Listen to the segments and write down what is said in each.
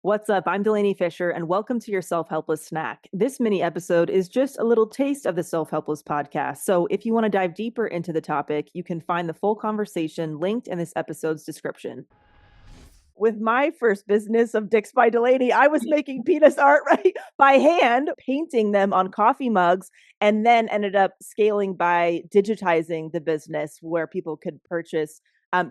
What's up? I'm Delanie Fisher, and welcome to your Self-Helpless snack. This mini episode is just a little taste of the Self-Helpless podcast. So, if you want to dive deeper into the topic, you can find the full conversation linked in this episode's description. With my first business of Dicks by Delanie, I was making penis art right by hand, painting them on coffee mugs, and then ended up scaling by digitizing the business where people could purchase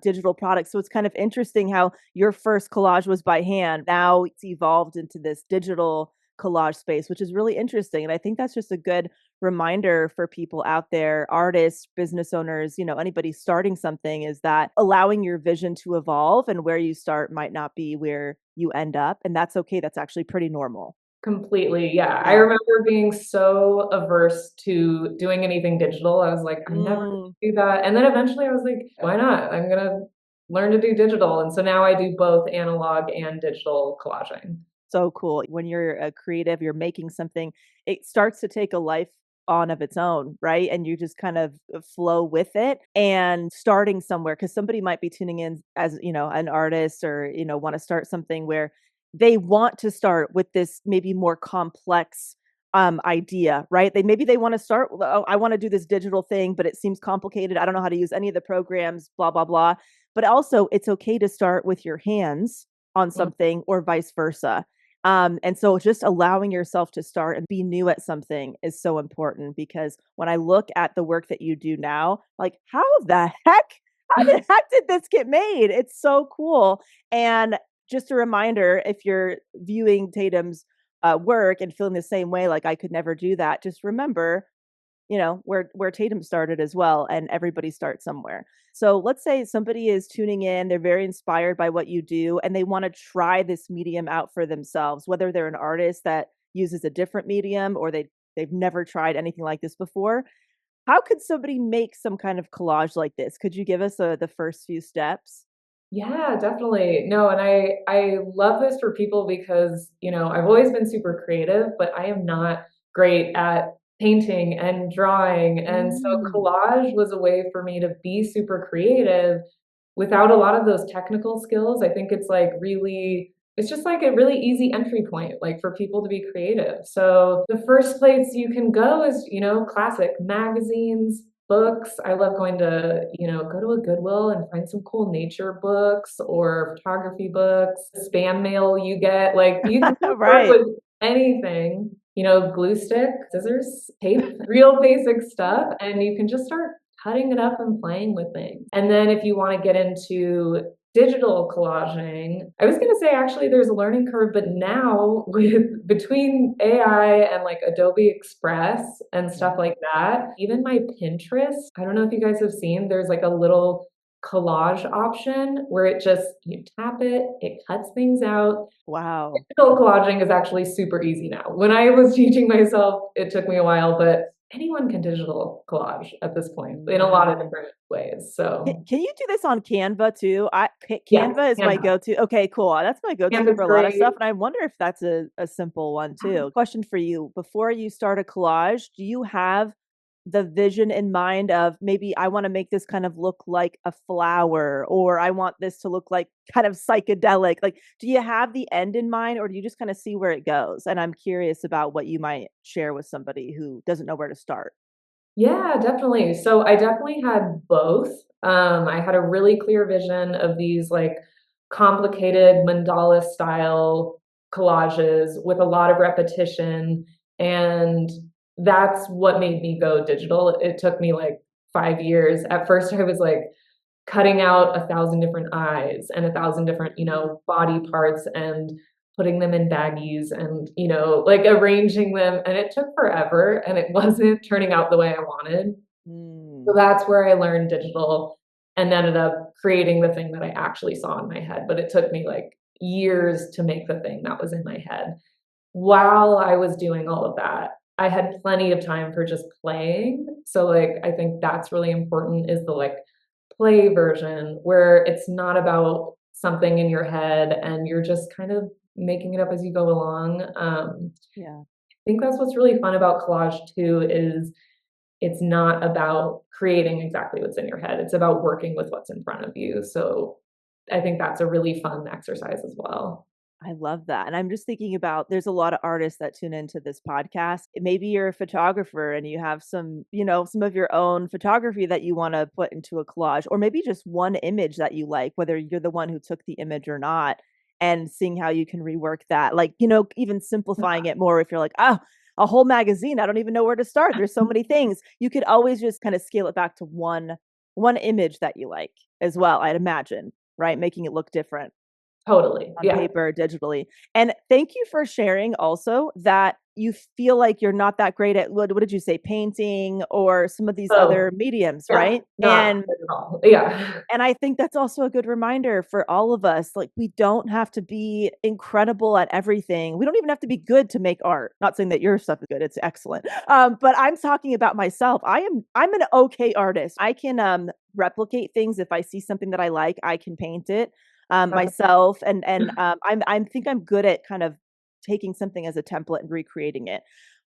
digital products. So it's kind of interesting how your first collage was by hand. Now it's evolved into this digital collage space, which is really interesting. And I think that's just a good reminder for people out there, artists, business owners, anybody starting something, is that allowing your vision to evolve, and where you start might not be where you end up. And that's okay. That's actually pretty normal. Completely, yeah. I Yeah. remember being so averse to doing anything digital. I was like, I'm never Mm, gonna do that. And then eventually I was like, why not? I'm gonna learn to do digital. And so now I do both analog and digital collaging. so cool. When you're a creative, you're making something, it starts to take a life on of its own, right? And you just kind of flow with it and starting somewhere, because somebody might be tuning in as, an artist, or, want to start something where they want to start with this maybe more complex idea, right? They want to start, oh, I want to do this digital thing, but it seems complicated. I don't know how to use any of the programs, blah, blah, blah. But also, it's okay to start with your hands on Mm. something, or vice versa. And so just allowing yourself to start and be new at something is so important, because when I look at the work that you do now, like, how the heck did this get made? It's so cool. And just a reminder, if you're viewing Tatum's work and feeling the same way, like I could never do that, just remember, where Tatum started as well, and everybody starts somewhere. So let's say somebody is tuning in, they're very inspired by what you do, and they want to try this medium out for themselves, whether they're an artist that uses a different medium, or they've never tried anything like this before. How could somebody make some kind of collage like this? Could you give us the first few steps? Yeah, definitely. No, and I love this for people because, I've always been super creative, but I am not great at painting and drawing. And so Mm. collage was a way for me to be super creative without a lot of those technical skills. I think it's just like a really easy entry point, like for people to be creative. So the first place you can go is, classic magazines, books. I love going to, go to a Goodwill and find some cool nature books or photography books, spam mail you get. Like you can just work Right. with anything, glue stick, scissors, tape, real basic stuff, and you can just start cutting it up and playing with things. And then if you want to get into digital collaging, I was going to say actually there's a learning curve, but now with between AI and like Adobe Express and stuff Yeah. like that, even my Pinterest, I don't know if you guys have seen, there's like a little collage option where you tap it, it cuts things out. Wow. Digital collaging is actually super easy now. When I was teaching myself, it took me a while, but anyone can digital collage at this point in a lot of Mm. different ways. Can you do this on Canva too? Yes, Canva is my Canva. go-to. Okay, cool. That's my go-to Canva's for a lot of great. stuff, and I wonder if that's a simple one too. Question for you: before you start a collage, do you have the vision in mind of, maybe I want to make this kind of look like a flower, or I want this to look like kind of psychedelic? Like, do you have the end in mind, or do you just kind of see where it goes? And I'm curious about what you might share with somebody who doesn't know where to start. Yeah, definitely. So I definitely had both. I had a really clear vision of these like complicated mandala style collages with a lot of repetition. And that's what made me go digital. It took me like 5 years. At first, I was like cutting out 1,000 different eyes and 1,000 different, body parts and putting them in baggies and, like arranging them. And it took forever and it wasn't turning out the way I wanted. So Mm. that's where I learned digital and ended up creating the thing that I actually saw in my head. But it took me like years to make the thing that was in my head. While I was doing all of that, I had plenty of time for just playing. So like I think that's really important, is the like play version where it's not about something in your head and you're just kind of making it up as you go along. Yeah. I think that's what's really fun about collage too, is it's not about creating exactly what's in your head. It's about working with what's in front of you. So I think that's a really fun exercise as well. I love that. And I'm just thinking about there's a lot of artists that tune into this podcast. Maybe you're a photographer and you have some, some of your own photography that you want to put into a collage, or maybe just one image that you like, whether you're the one who took the image or not, and seeing how you can rework that. Like, even simplifying it more if you're like, oh, a whole magazine, I don't even know where to start. There's so many things. You could always just kind of scale it back to one image that you like as well, I'd imagine, right? Making it look different Totally. on Yeah. paper, digitally. And thank you for sharing also that you feel like you're not that great at what did you say, painting or some of these Oh, other mediums, yeah. right? Not good at all. Yeah. And I think that's also a good reminder for all of us. Like, we don't have to be incredible at everything. We don't even have to be good to make art. Not saying that your stuff is good; it's excellent. But I'm talking about myself. I'm an okay artist. I can replicate things if I see something that I like. I can paint it myself, and I think I'm good at kind of taking something as a template and recreating it.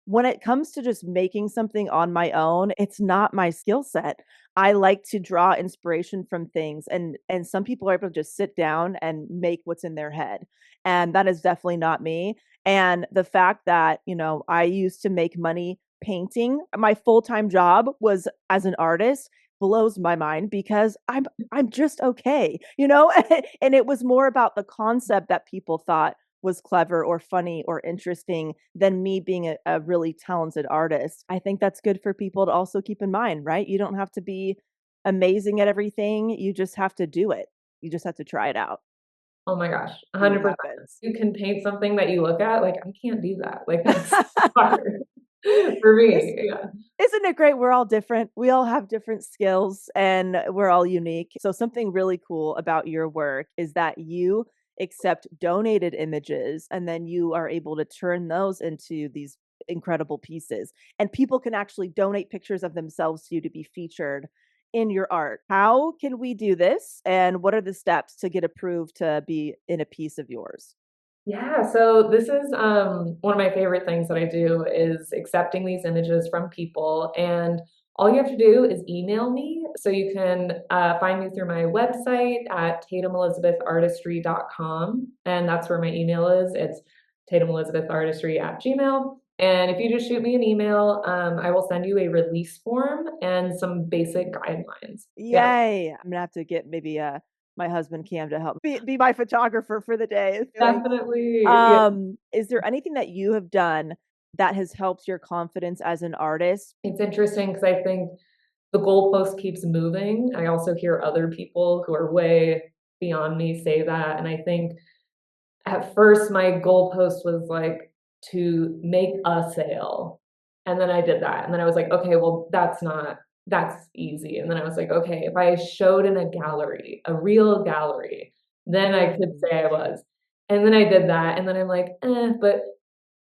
When it comes to just making something on my own, it's not my skill set. I like to draw inspiration from things, and some people are able to just sit down and make what's in their head. And that is definitely not me. And the fact that, I used to make money painting, my full-time job was as an artist blows my mind because I'm just okay, and it was more about the concept that people thought was clever or funny or interesting than me being a really talented artist. I think that's good for people to also keep in mind, right? You don't have to be amazing at everything. You just have to do it. You just have to try it out, Oh my gosh, see what 100%. happens. You can paint something that you look at, like, I can't do that. Like, that's hard for Is me. Yeah. Isn't it great? We're all different. We all have different skills and we're all unique. So, something really cool about your work is that you accept donated images and then you are able to turn those into these incredible pieces. And people can actually donate pictures of themselves to you to be featured in your art. How can we do this? And what are the steps to get approved to be in a piece of yours? Yeah, so this is one of my favorite things that I do is accepting these images from people, and all you have to do is email me. So you can find me through my website at tatumelizabethartistry.com, and that's where my email is. It's tatumelizabethartistry at gmail. And if you just shoot me an email, I will send you a release form and some basic guidelines. Yeah, Yay. I'm gonna have to get maybe my husband Cam to help be my photographer for the day. I feel like definitely. Yeah. is there anything that you have done that has helped your confidence as an artist? It's interesting because I think the goalpost keeps moving. I also hear other people who are way beyond me say that, and I think at first my goalpost was, like, to make a sale, and then I did that, and then I was like, "Okay, well, that's easy," and then I was like, "Okay, if I showed in a gallery, a real gallery, then I could Mm, say I was." And then I did that, and then I'm like,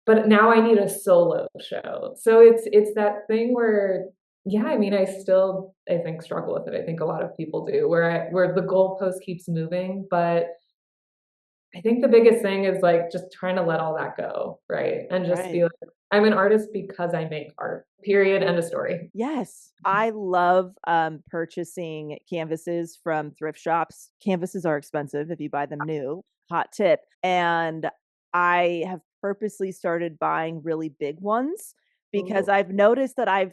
but now I need a solo show. So it's that thing where yeah, I mean, I still, I think, struggle with it. I think a lot of people do, where the goalpost keeps moving, but I think the biggest thing is, like, just trying to let all that go, right? And just be right. like, "I'm an artist because I make art. Period, end of story." Yes, I love purchasing canvases from thrift shops. Canvases are expensive if you buy them new. Hot tip. And I have purposely started buying really big ones because Ooh, I've noticed that I've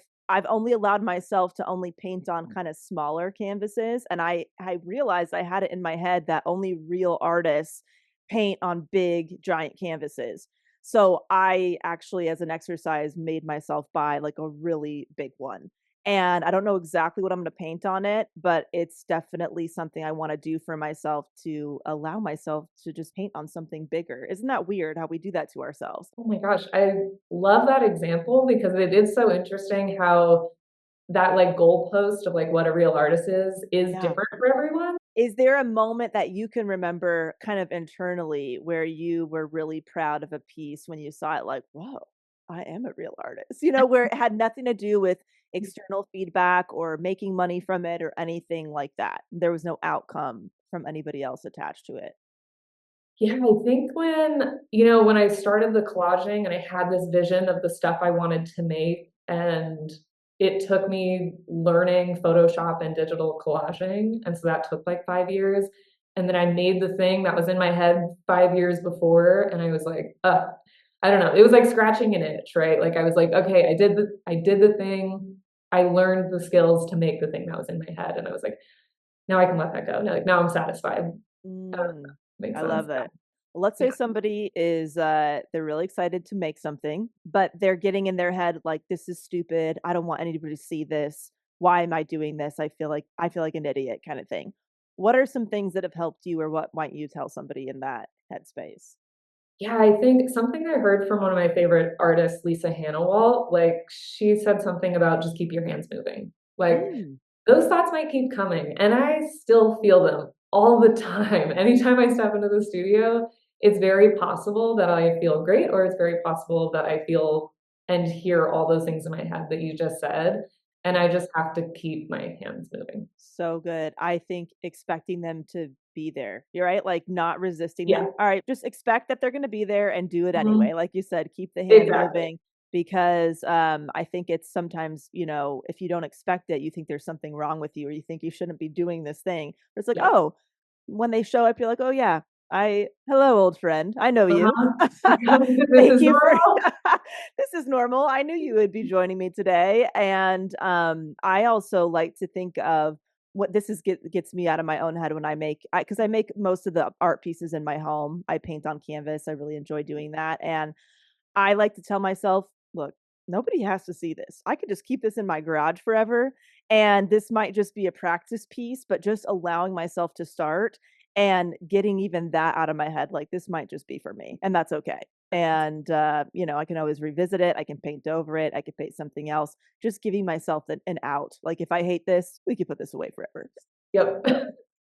only allowed myself to only paint on kind of smaller canvases, and I realized I had it in my head that only real artists paint on big giant canvases. So I actually, as an exercise, made myself buy like a really big one. And I don't know exactly what I'm going to paint on it, but it's definitely something I want to do for myself to allow myself to just paint on something bigger. Isn't that weird how we do that to ourselves? oh my gosh, I love that example because it is so interesting how that, like, goalpost of, like, what a real artist is Yeah. different for everyone. Is there a moment that you can remember kind of internally where you were really proud of a piece when you saw it like, "Whoa, I am a real artist," where it had nothing to do with external feedback or making money from it or anything like that? There was no outcome from anybody else attached to it. Yeah, I think when I started the collaging and I had this vision of the stuff I wanted to make, and it took me learning Photoshop and digital collaging, and so that took like 5 years. and then I made the thing that was in my head 5 years before, and I was like, I don't know. It was like scratching an itch, right? Like I was like, okay, I did the thing. I learned the skills to make the thing that was in my head, and I was like, now I can let that go. Now I'm satisfied. Mm, Makes I sense. love it. Let's Yeah. say somebody is they're really excited to make something, but they're getting in their head like this is stupid. I don't want anybody to see this. Why am I doing this? I feel like an idiot kind of thing. What are some things that have helped you or what might you tell somebody in that headspace? Yeah, I think something I heard from one of my favorite artists, Lisa Hannawalt, like she said something about just keep your hands moving. Like Mm, those thoughts might keep coming, and I still feel them all the time. Anytime I step into the studio, it's very possible that I feel great, or it's very possible that I feel and hear all those things in my head that you just said, and I just have to keep my hands moving. so good. I think expecting them to be there. You're right. Like not resisting Yeah. them. All right. Just expect that they're going to be there and do it anyway. Mhm. Like you said, keep the hands Exactly. moving because I think it's sometimes, if you don't expect it, you think there's something wrong with you or you think you shouldn't be doing this thing. But it's like, Yep. oh, when they show up, you're like, oh, yeah, hello, old friend. I know you. Uh-huh. This Thank is you for normal. this is normal. I knew you would be joining me today. And I also like to think of what this gets me out of my own head when because I make most of the art pieces in my home. I paint on canvas. I really enjoy doing that. And I like to tell myself, look, nobody has to see this. I could just keep this in my garage forever. And this might just be a practice piece, but just allowing myself to start and getting even that out of my head, like this might just be for me. And that's okay. And, I can always revisit it. I can paint over it. I could paint something else, just giving myself an out. Like if I hate this, we could put this away forever. Yep.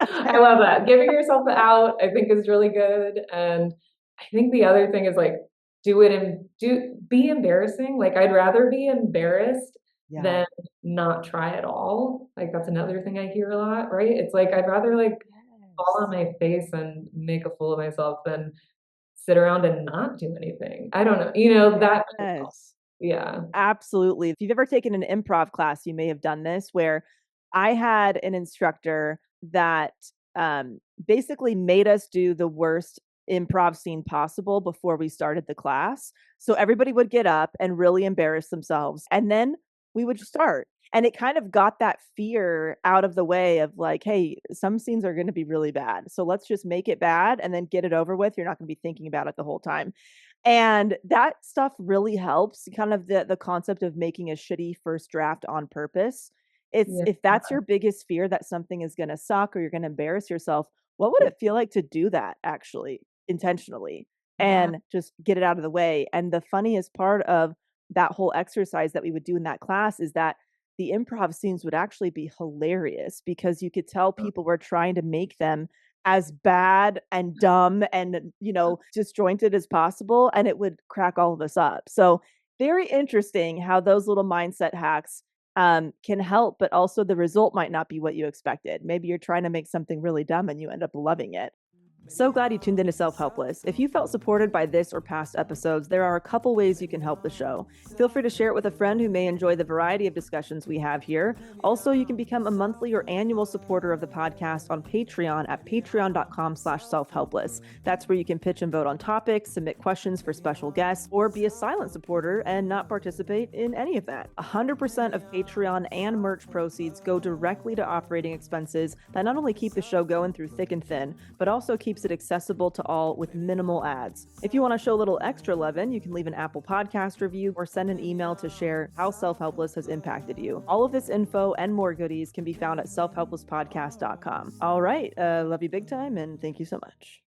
I love that. Giving yourself the out, I think is really good, and I think the other thing is, like, do it and do be embarrassing, like, I'd rather be embarrassed Yeah. than not try at all, like, that's another thing I hear a lot, right? It's like, I'd rather, like, fall on Yes. my face and make a fool of myself than sit around and not do anything. I don't know, that might help. Yes. Yeah. Absolutely. If you've ever taken an improv class, you may have done this where I had an instructor that basically made us do the worst improv scene possible before we started the class. So everybody would get up and really embarrass themselves. And then we would start. And it kind of got that fear out of the way of like, hey, some scenes are going to be really bad. So let's just make it bad and then get it over with. You're not going to be thinking about it the whole time. And that stuff really helps, kind of the concept of making a shitty first draft on purpose. It's Yeah. if that's your biggest fear that something is gonna suck or you're gonna embarrass yourself, what would it feel like to do that actually intentionally Yeah. and just get it out of the way? And the funniest part of that whole exercise that we would do in that class is that the improv scenes would actually be hilarious because you could tell people were trying to make them as bad and dumb and, disjointed as possible, and it would crack all of us up. So, very interesting how those little mindset hacks can help, but also the result might not be what you expected. Maybe you're trying to make something really dumb and you end up loving it. So glad you tuned into Self-Helpless. If you felt supported by this or past episodes, there are a couple ways you can help the show. Feel free to share it with a friend who may enjoy the variety of discussions we have here. Also, you can become a monthly or annual supporter of the podcast on Patreon at patreon.com/selfhelpless. That's where you can pitch and vote on topics, submit questions for special guests, or be a silent supporter and not participate in any of that. 100% of Patreon and merch proceeds go directly to operating expenses that not only keep the show going through thick and thin, but also keeps it accessible to all with minimal ads. If you want to show a little extra love in, you can leave an Apple Podcast review or send an email to share how Self-Helpless has impacted you. All of this info and more goodies can be found at selfhelplesspodcast.com. All right. Love you big time and thank you so much.